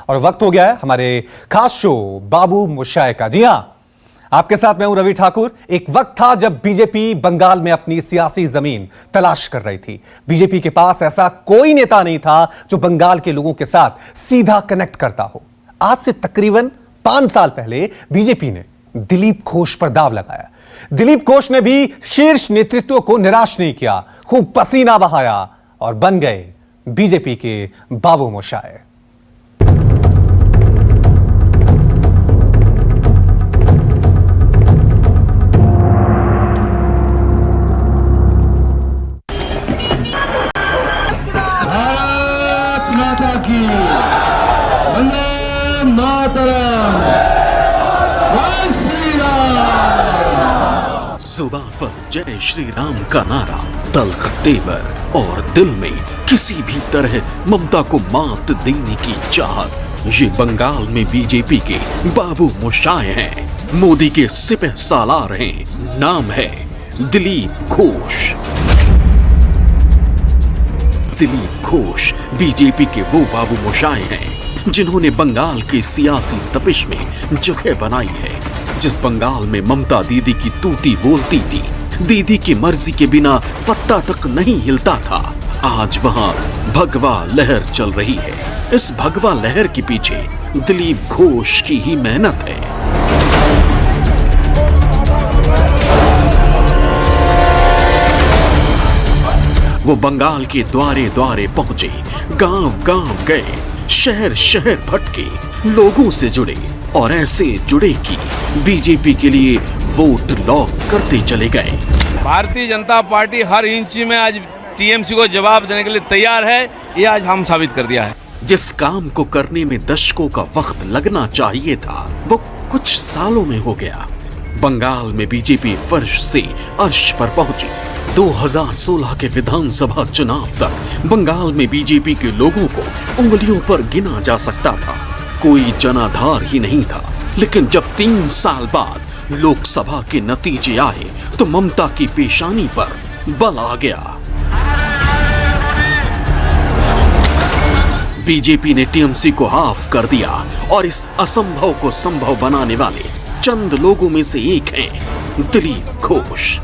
और वक्त हो गया है हमारे खास शो बाबू मोशाय का। जी हां, आपके साथ मैं हूं रवि ठाकुर। एक वक्त था जब बीजेपी बंगाल में अपनी सियासी जमीन तलाश कर रही थी। बीजेपी के पास ऐसा कोई नेता नहीं था जो बंगाल के लोगों के साथ सीधा कनेक्ट करता हो। आज से तकरीबन 5 साल पहले बीजेपी ने दिलीप घोष पर दांव लगाया। दिलीप घोष ने भी शीर्ष नेतृत्व को निराश नहीं किया, खूब पसीना बहाया और बन गए बीजेपी के बाबू मोशाय। भारत माता की वंदे मातरम। जय श्री राम। जुबान पर जय श्री राम का नारा, तल्ख तेवर और दिल में किसी भी तरह ममता को मात देने की चाहत। ये बंगाल में बीजेपी के बाबू मोशाय हैं। मोदी के सिपह सालार हैं। नाम है दिलीप घोष। दिलीप घोष बीजेपी के वो बाबू मोशाय हैं जिन्होंने बंगाल की सियासी तपिश में जगह बनाई है। जिस बंगाल में ममता दीदी की तूती बोलती थी, दीदी की मर्जी के बिना पत्ता तक नहीं हिलता था, आज वहां भगवा लहर चल रही है। इस भगवा लहर के पीछे दिलीप घोष की ही मेहनत है। वो बंगाल के द्वारे द्वारे पहुंचे, गांव गांव गए, शहर शहर भटके, लोगों से जुड़े और ऐसे जुड़े कि बीजेपी के लिए वोट लॉक करते चले गए। भारतीय जनता पार्टी हर इंच में आज टीएमसी को जवाब देने के लिए तैयार है। ये आज हम साबित कर दिया है। जिस काम को करने में दशकों का वक्त लगना चाहिए था, वो कुछ सालों में हो गया। बंगाल में बीजेपी फर्श से अर्श पर पहुंची। 2016 के विधानसभा चुनाव तक बंगाल में बीजेपी के लोगों को उंगलियों पर गिना जा सकता था। कोई जनाधार ही नहीं था। लेकिन जब 3 साल बाद लोकसभा के नतीजे आए तो ममता की पेशानी पर बल आ गया। बीजेपी ने टीएमसी को हाफ कर दिया और इस असंभव को संभव बनाने वाले चंद लोगों में से एक हैं दिलीप घोष।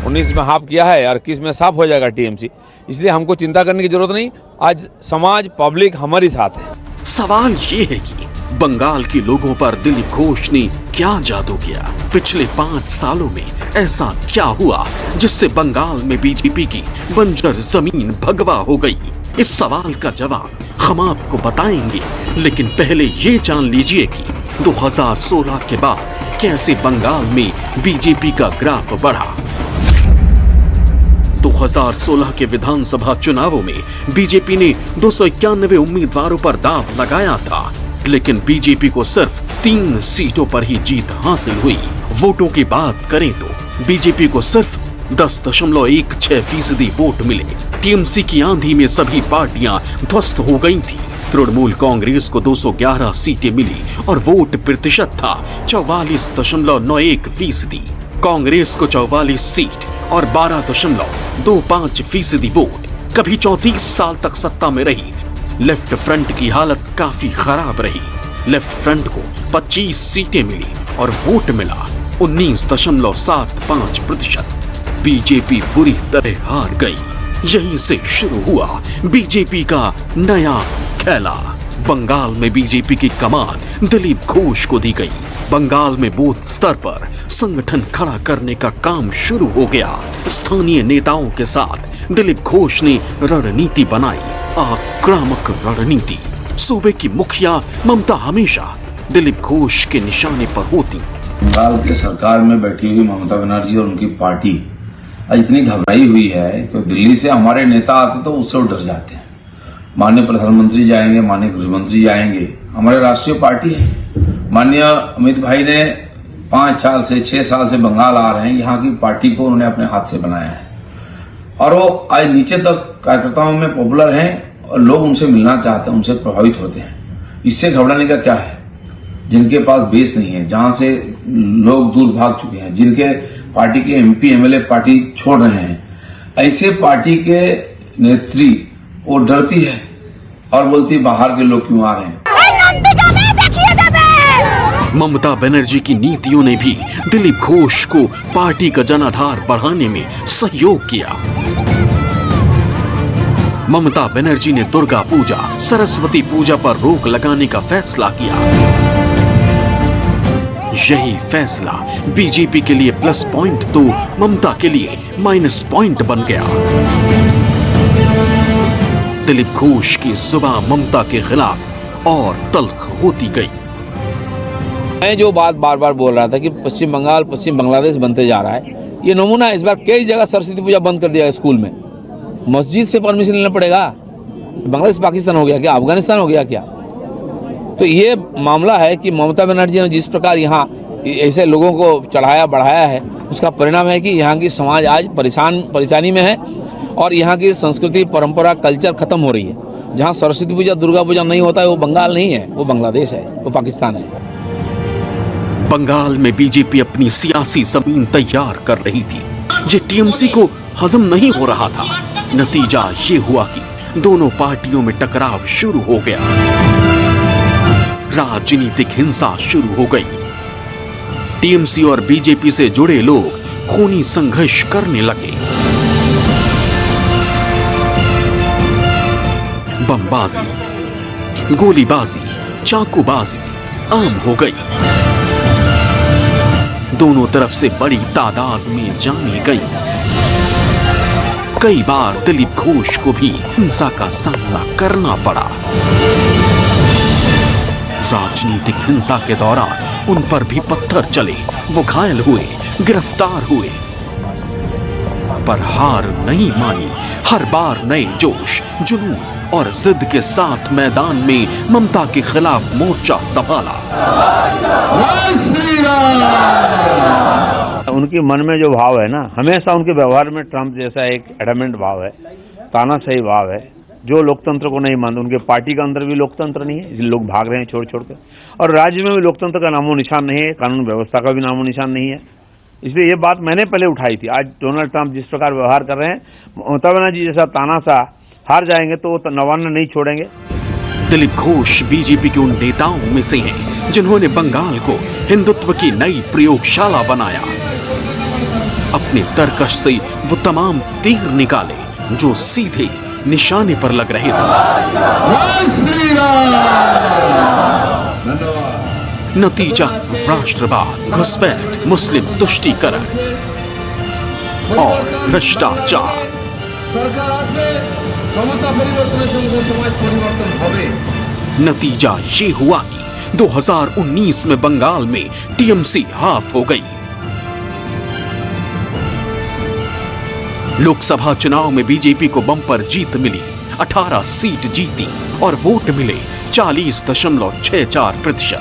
19 में हाफ किया है और 21 में साफ हो जाएगा टीएमसी, इसलिए हमको चिंता करने की जरूरत नहीं। आज समाज पब्लिक हमारे साथ है। सवाल ये है कि बंगाल के लोगों पर दिलीप घोष ने क्या जादू किया? पिछले 5 सालों में ऐसा क्या हुआ जिससे बंगाल में बीजेपी की बंजर जमीन भगवा हो गई? इस सवाल का जवाब हम आपको बताएंगे, लेकिन पहले ये जान लीजिए कि 2016 के बाद कैसे बंगाल में बीजेपी का ग्राफ बढ़ा। 2016 के विधानसभा चुनावों में बीजेपी ने 291 उम्मीदवारों पर दांव लगाया था, लेकिन बीजेपी को सिर्फ 3 सीटों पर ही जीत हासिल हुई। वोटों की बात करें तो बीजेपी को सिर्फ 10.16% वोट मिले। टीएमसी की आंधी में सभी पार्टियां ध्वस्त हो गई थी। तृणमूल कांग्रेस को 211 सीटें मिली और वोट प्रतिशत था 44.91%। कांग्रेस को 44 सीट और 12.25% वोट। कभी 34 साल तक सत्ता में रही लेफ्ट फ्रंट की हालत काफी खराब रही। लेफ्ट फ्रंट को 25 सीटें मिली और वोट मिला 19.75%। बीजेपी बुरी तरह हार गई। यहीं से शुरू हुआ बीजेपी का नया खेला। बंगाल में बीजेपी की कमान दिलीप घोष को दी गई। बंगाल में बूथ स्तर पर संगठन खड़ा करने का काम शुरू हो गया। स्थानीय नेताओं के साथ दिलीप घोष ने रणनीति बनाई, आक्रामक रणनीति। सूबे की मुखिया ममता हमेशा दिलीप घोष के निशाने पर होती। बंगाल के सरकार में बैठी हुई ममता बनर्जी और उनकी पार्टी इतनी घबराई हुई है कि दिल्ली से हमारे नेता आते तो उससे डर जाते हैं। माननीय प्रधानमंत्री जाएंगे, माननीय गृहमंत्री जाएंगे, हमारे राष्ट्रीय पार्टी है। माननीय अमित भाई ने 5 साल से 6 साल से बंगाल आ रहे हैं। यहाँ की पार्टी को उन्होंने अपने हाथ से बनाया है और वो आज नीचे तक कार्यकर्ताओं में पॉपुलर हैं और लोग उनसे मिलना चाहते हैं, उनसे प्रभावित होते हैं। इससे घबराने का क्या है? जिनके पास बेस नहीं है, जहां से लोग दूर भाग चुके हैं, जिनके पार्टी के एमपी एमएलए पार्टी छोड़ रहे हैं, ऐसे पार्टी के नेत्री वो डरती है और बोलती है बाहर के लोग क्यों आ रहे हैं। ममता बनर्जी की नीतियों ने भी दिलीप घोष को पार्टी का जनाधार बढ़ाने में सहयोग किया। ममता बनर्जी ने दुर्गा पूजा, सरस्वती पूजा पर रोक लगाने का फैसला किया। यही फैसला बीजेपी के लिए प्लस पॉइंट तो ममता के लिए माइनस पॉइंट बन गया। दिलीप घोष की जुबान ममता के खिलाफ और तल्ख होती गई। मैं जो बात बार बार बोल रहा था कि पश्चिम बंगाल पश्चिम बांग्लादेश बनते जा रहा है, ये नमूना इस बार कई जगह सरस्वती पूजा बंद कर दिया स्कूल में। मस्जिद से परमिशन लेना पड़ेगा। बांग्लादेश पाकिस्तान हो गया क्या? अफगानिस्तान हो गया क्या? तो ये मामला है कि ममता बनर्जी ने जिस प्रकार यहाँ ऐसे लोगों को चढ़ाया बढ़ाया है, उसका परिणाम है कि यहाँ की समाज आज परेशानी में है और यहाँ की संस्कृति परंपरा कल्चर खत्म हो रही है। जहाँ सरस्वती पूजा दुर्गा पूजा नहीं होता है वो बंगाल नहीं है, वो बांग्लादेश है, वो पाकिस्तान है। बंगाल में बीजेपी अपनी सियासी जमीन तैयार कर रही थी। ये टीएमसी को हजम नहीं हो रहा था। नतीजा ये हुआ कि दोनों पार्टियों में टकराव शुरू हो गया। राजनीतिक हिंसा शुरू हो गई। टीएमसी और बीजेपी से जुड़े लोग खूनी संघर्ष करने लगे। बमबाजी, गोलीबाजी, चाकूबाजी आम हो गई। दोनों तरफ से बड़ी तादाद में जाने गई। कई बार दिलीप घोष को भी हिंसा का सामना करना पड़ा। राजनीतिक हिंसा के दौरान उन पर भी पत्थर चले, वो घायल हुए, गिरफ्तार हुए, पर हार नहीं मानी। हर बार नए जोश, जुनून और जिद के साथ मैदान में ममता के खिलाफ मोर्चा संभाला। उनके मन में जो भाव है ना, हमेशा उनके व्यवहार में ट्रम्प जैसा एक एडमेंट भाव है, तानाशाही भाव है, जो लोकतंत्र को नहीं मानते। उनके पार्टी के अंदर भी लोकतंत्र नहीं है, लोग भाग रहे हैं छोड़ छोड़ कर, और राज्य में भी लोकतंत्र का नामो निशान नहीं है, कानून व्यवस्था का भी नामो निशान नहीं है। इसलिए ये बात मैंने पहले उठाई थी। आज डोनाल्ड ट्रंप जिस प्रकार व्यवहार कर रहे हैं, ममता बनर्जी जैसा तानाशाह हार जाएंगे तो वो नवान्न नहीं छोड़ेंगे। दिलीप घोष बीजेपी के उन नेताओं में से हैं जिन्होंने बंगाल को हिंदुत्व की नई प्रयोगशाला बनाया। अपने तरकश से वो तमाम तीर निकाले जो सीधे निशाने पर लग रहे थे। नतीजा राष्ट्रवाद, घुसपैठ, मुस्लिम तुष्टीकरण और भ्रष्टाचार। नतीजा ये हुआ कि 2019 में बंगाल में टीएमसी हाफ हो गई। लोकसभा चुनाव में बीजेपी को बम्पर जीत मिली, 18 सीट जीती और वोट मिले 40.64%।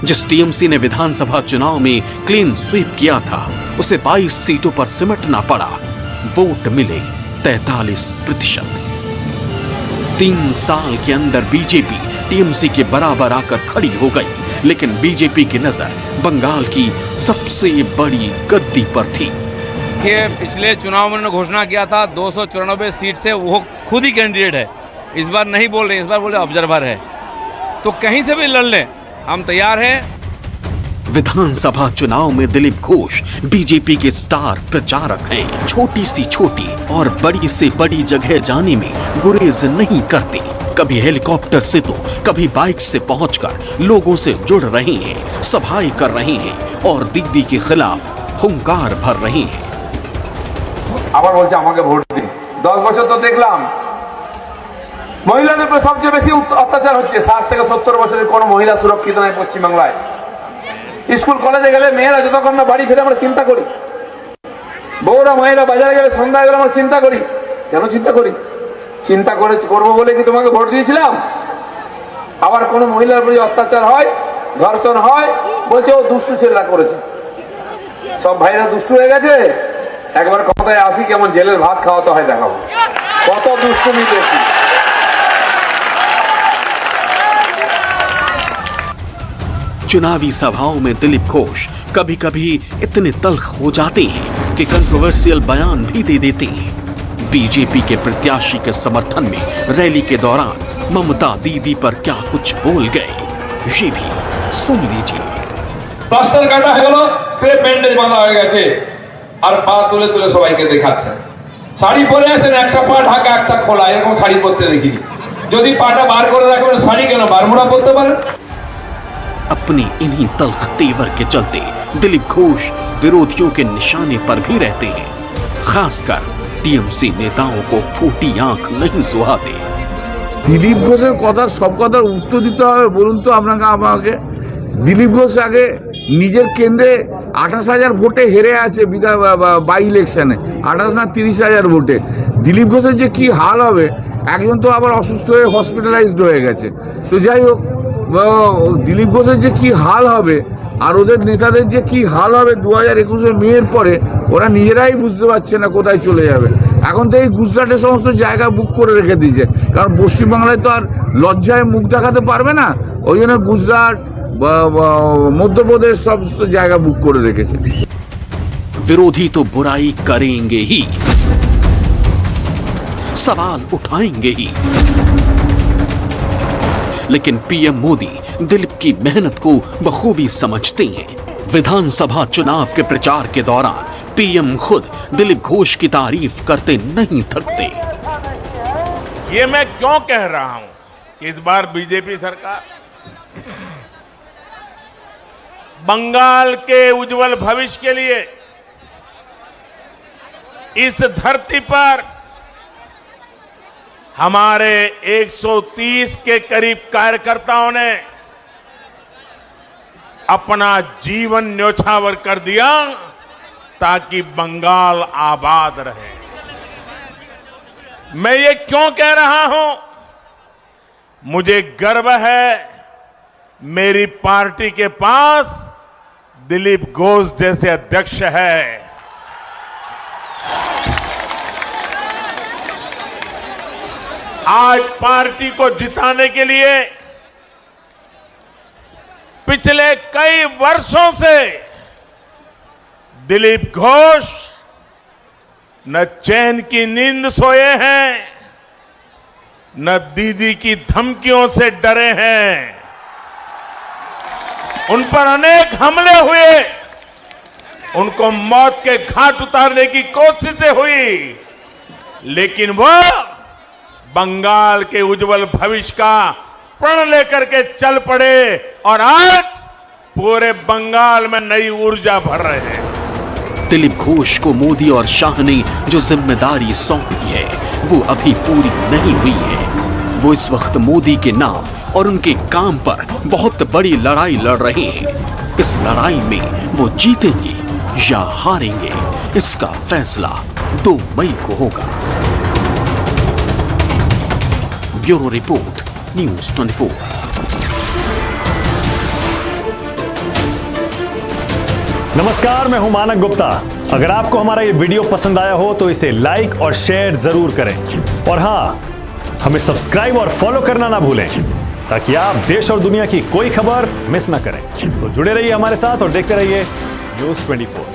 जिस टीएमसी ने विधानसभा चुनाव में क्लीन स्वीप किया था, उसे 22 सीटों पर सिमटना पड़ा, वोट मिले 43%। 3 साल के अंदर बीजेपी टीएमसी के बराबर आकर खड़ी हो गई, लेकिन बीजेपी की नजर बंगाल की सबसे बड़ी गद्दी पर थी। ये पिछले चुनाव में उन्होंने घोषणा किया था 294 सीट से वो खुद ही कैंडिडेट है। इस बार नहीं बोल रहे, इस बार बोले ऑब्जर्वर है। तो कहीं से भी लड़ लें, हम तैयार हैं। विधानसभा चुनाव में दिलीप घोष बीजेपी के स्टार प्रचारक हैं। छोटी सी छोटी और बड़ी से बड़ी जगह जाने में गुरेज नहीं करते। कभी हेलीकॉप्टर से तो कभी बाइक से पहुंचकर लोगों से जुड़ रहे हैं, सभाएं कर रहे हैं और दीदी के खिलाफ हुंकार भर रहे हैं। আবার বলছে আমাকে ভোট দিন। 10 বছর তো দেখলাম মহিলাদের উপর সবচেয়ে বেশি অত্যাচার হচ্ছে। 60 থেকে 70 বছরের কোন মহিলা সুরক্ষিত নয় পশ্চিমবাংলায়। স্কুল কলেজে গেলে মেয়েরা যতক্ষণ না বাড়ি ফিরে আমরা চিন্তা করি, বউরা মায়েরা বাজারে গেলে সন্ধ্যায় গেলে আমরা চিন্তা করি। কেন চিন্তা করি? চিন্তা করবো বলে কি তোমাকে ভোট দিয়েছিলাম? আবার কোন মহিলার উপর অত্যাচার হয়, ধর্ষণ হয়, বলছে ও দুষ্টু ছেলেরা করেছে। সব ভাইরা দুষ্টু হয়ে গেছে। একবার কথায় আসি, কেমন জেলের ভাত খাওয়াতে হয় দেখাবো, কত দুষ্টুমি দেখি। चुनावी सभाओं में दिलीप घोष कभी कभी इतने तल्ख हो जाते हैं कि कंट्रोवर्शियल बयान भी दे देते हैं। बीजेपी के प्रत्याशी के समर्थन में रैली के दौरान ममता दीदी पर क्या कुछ बोल गए, ये भी सुन लीजिए। প্লাস্টার কাটা হয়ে গেল, ফের ব্যান্ডেজ বাঁধা হয়ে গেছে, আর পা তুলে তুলে সবাইকে দেখাচ্ছেন। শাড়ি পরে আছেন, একটা পা ঢাকা একটা খোলা, এরকম শাড়ি পরতে দেখিনি। যদি পাটা বার করে রাখবেন, শাড়ি কেন বারমুড়া পরতে পারেন? अपनी इन्हीं तल्ख तेवर के चलते दिलीप घोष विरोधियों के निशाने पर भी रहते हैं। खासकर टीएमसी नेताओं को फूटी आंख नहीं सुहाते। দিলীপ ঘোষের কথার সব কথার উত্তর দিতে হবে বলুন তো আমাকে। দিলীপ ঘোষ আগে নিজের কেন্দ্রে 28,000 ভোটে হেরে আছে বাই ইলেকশনে, 28 না 30,000 ভোটে। দিলীপ ঘোষের যে কি হাল হবে, একজন তো আবার অসুস্থ হয়ে হসপিটালাইজড হয়ে গেছে। তো যাই হোক, দিলীপ ঘোষের যে কি হাল হবে আর ওদের নেতাদের যে কি হাল হবে 2021-এর মেয়ের পরে, ওরা নিজেরাই বুঝতে পারছে না কোথায় চলে যাবে। এখন তো এই গুজরাটের সমস্ত জায়গা বুক করে রেখে দিয়েছে, কারণ পশ্চিমবাংলায় তো আর লজ্জায় মুখ দেখাতে পারবে না, ওই জন্য গুজরাট মধ্যপ্রদেশ সমস্ত জায়গা বুক করে রেখেছে। विरोधी तो बुराई करेंगे ही, सवाल उठाएंगे ही, लेकिन पीएम मोदी दिलीप की मेहनत को बखूबी समझते हैं। विधानसभा चुनाव के प्रचार के दौरान पीएम खुद दिलीप घोष की तारीफ करते नहीं थकते। ये मैं क्यों कह रहा हूं कि इस बार बीजेपी सरकार बंगाल के उज्जवल भविष्य के लिए इस धरती पर हमारे 130 के करीब कार्यकर्ताओं ने अपना जीवन न्योछावर कर दिया ताकि बंगाल आबाद रहे। मैं ये क्यों कह रहा हूं? मुझे गर्व है मेरी पार्टी के पास दिलीप घोष जैसे अध्यक्ष है। आज पार्टी को जिताने के लिए पिछले कई वर्षों से दिलीप घोष न चैन की नींद सोए हैं, न दीदी की धमकियों से डरे हैं। उन पर अनेक हमले हुए, उनको मौत के घाट उतारने की कोशिशें हुई, लेकिन वो बंगाल के उज्जवल भविष्य का प्रण लेकर के चल पड़े और आज पूरे बंगाल में नई ऊर्जा भर रहे हैं। दिलीप घोष को मोदी और शाह ने जो जिम्मेदारी सौंपी है वो अभी पूरी नहीं हुई है। वो इस वक्त मोदी के नाम और उनके काम पर बहुत बड़ी लड़ाई लड़ रहे हैं। इस लड़ाई में वो जीतेंगे या हारेंगे, इसका फैसला 2 मई को होगा। Bureau report, news 24। नमस्कार, मैं हूं मानक गुप्ता। अगर आपको हमारा ये वीडियो पसंद आया हो तो इसे लाइक और शेयर जरूर करें, और हां, हमें सब्सक्राइब और फॉलो करना ना भूलें ताकि आप देश और दुनिया की कोई खबर मिस ना करें। तो जुड़े रहिए हमारे साथ और देखते रहिए न्यूज़ 24।